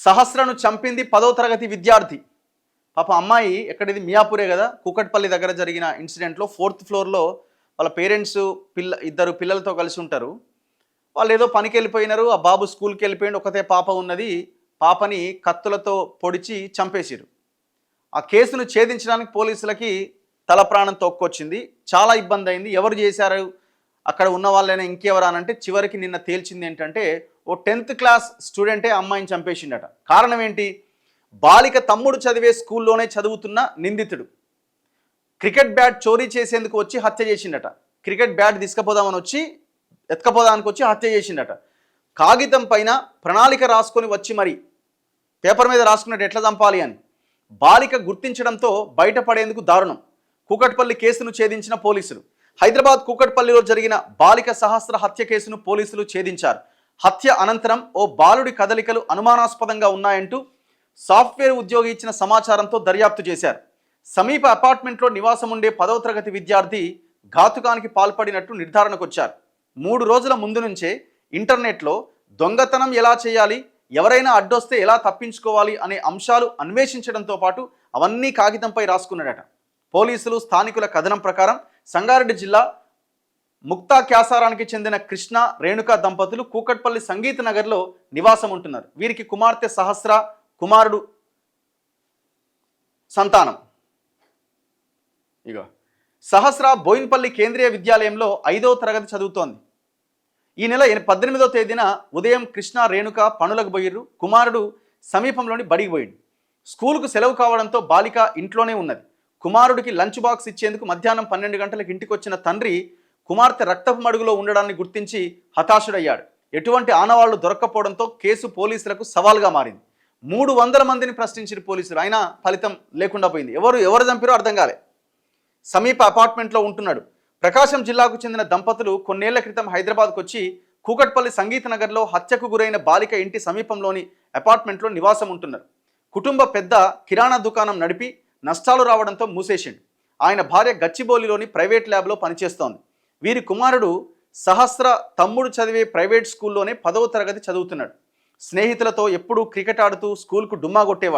సహస్రను చంపింది 10వ తరగతి విద్యార్థి. పాప అమ్మాయి ఎక్కడిది మియాపూరే కదా, కూకట్పల్లి దగ్గర జరిగిన ఇన్సిడెంట్లో 4th ఫ్లోర్లో వాళ్ళ పేరెంట్స్ ఇద్దరు పిల్లలతో కలిసి ఉంటారు. వాళ్ళు ఏదో పనికి వెళ్ళిపోయినారు. ఆ బాబు స్కూల్కి వెళ్ళిపోయింది. ఒకతే పాప ఉన్నది. పాపని కత్తులతో పొడిచి చంపేసిరు. ఆ కేసును ఛేదించడానికి పోలీసులకి తల ప్రాణం తొక్కొచ్చింది. చాలా ఇబ్బంది అయింది. ఎవరు చేశారు, అక్కడ ఉన్న వాళ్ళైనా ఇంకెవరా అంటే చివరికి నిన్న తేల్చింది ఏంటంటే ఓ 10th క్లాస్ స్టూడెంటే అమ్మాయిని చంపేసిండట. కారణం ఏంటి? బాలిక తమ్ముడు చదివే స్కూల్లోనే చదువుతున్న నిందితుడు క్రికెట్ బ్యాట్ చోరీ చేసేందుకు వచ్చి హత్య చేసిండట. క్రికెట్ బ్యాట్ ఎత్తుకపోదానికి వచ్చి హత్య చేసిండట. కాగితం పైన ప్రణాళిక రాసుకొని వచ్చి మరి పేపర్ మీద రాసుకున్నట్టు ఎట్లా చంపాలి అని బాలిక గుర్తించడంతో బయటపడేందుకు దారుణం. కూకట్పల్లి కేసును ఛేదించిన పోలీసులు. హైదరాబాద్ కూకట్పల్లిలో జరిగిన బాలిక సహస్ర హత్య కేసును పోలీసులు ఛేదించారు. హత్య అనంతరం ఓ బాలుడి కదలికలు అనుమానాస్పదంగా ఉన్నాయంటూ సాఫ్ట్వేర్ ఉద్యోగి ఇచ్చిన సమాచారంతో దర్యాప్తు చేశారు. సమీప అపార్ట్మెంట్లో నివాసం ఉండే 10వ తరగతి విద్యార్థి ఘాతుకానికి పాల్పడినట్టు నిర్ధారణకు వచ్చారు. 3 రోజుల ముందు నుంచే ఇంటర్నెట్లో దొంగతనం ఎలా చేయాలి, ఎవరైనా అడ్డొస్తే ఎలా తప్పించుకోవాలి అనే అంశాలు అన్వేషించడంతో పాటు అవన్నీ కాగితంపై రాసుకున్నాడట. పోలీసులు స్థానికుల కథనం ప్రకారం సంగారెడ్డి జిల్లా ముక్తా క్యాసారానికి చెందిన కృష్ణ రేణుక దంపతులు కూకట్పల్లి సంగీత నగర్లో నివాసం ఉంటున్నారు. వీరికి కుమార్తె సహస్ర, కుమారుడు సంతానం. సహస్ర బోయిన్పల్లి కేంద్రీయ విద్యాలయంలో 5వ తరగతి చదువుతోంది. ఈ నెల 18వ తేదీన ఉదయం కృష్ణ రేణుక పనులకు పోయిర్రు. కుమారుడు సమీపంలోని బడికి పోయిండు. స్కూలుకు సెలవు కావడంతో బాలిక ఇంట్లోనే ఉన్నది. కుమారుడికి లంచ్ బాక్స్ ఇచ్చేందుకు మధ్యాహ్నం 12 గంటలకు ఇంటికి వచ్చిన తండ్రి కుమార్తె రక్తపు మడుగులో ఉండడాన్ని గుర్తించి హతాశుడయ్యాడు. ఎటువంటి ఆనవాళ్లు దొరక్కపోవడంతో కేసు పోలీసులకు సవాల్గా మారింది. 300 మందిని ప్రశ్నించిన పోలీసులు, అయినా ఫలితం లేకుండా పోయింది. ఎవరు చంపారో అర్థం కాలే. సమీప అపార్ట్మెంట్లో ఉంటున్నాడు. ప్రకాశం జిల్లాకు చెందిన దంపతులు కొన్నేళ్ల క్రితం హైదరాబాద్కు వచ్చి కూకట్పల్లి సంగీత నగర్లో హత్యకు గురైన బాలిక ఇంటి సమీపంలోని అపార్ట్మెంట్లో నివాసం ఉంటున్నారు. కుటుంబ పెద్ద కిరాణా దుకాణం నడిపి నష్టాలు రావడంతో మూసేసిండు. ఆయన భార్య గచ్చిబౌలిలోని ప్రైవేట్ ల్యాబ్లో పనిచేస్తోంది. వీరి కుమారుడు సహస్ర తమ్ముడు చదివే ప్రైవేట్ స్కూల్లోనే 10వ తరగతి చదువుతున్నాడు. స్నేహితులతో ఎప్పుడూ క్రికెట్ ఆడుతూ స్కూల్కు డుమ్మా కొట్టేవాడు.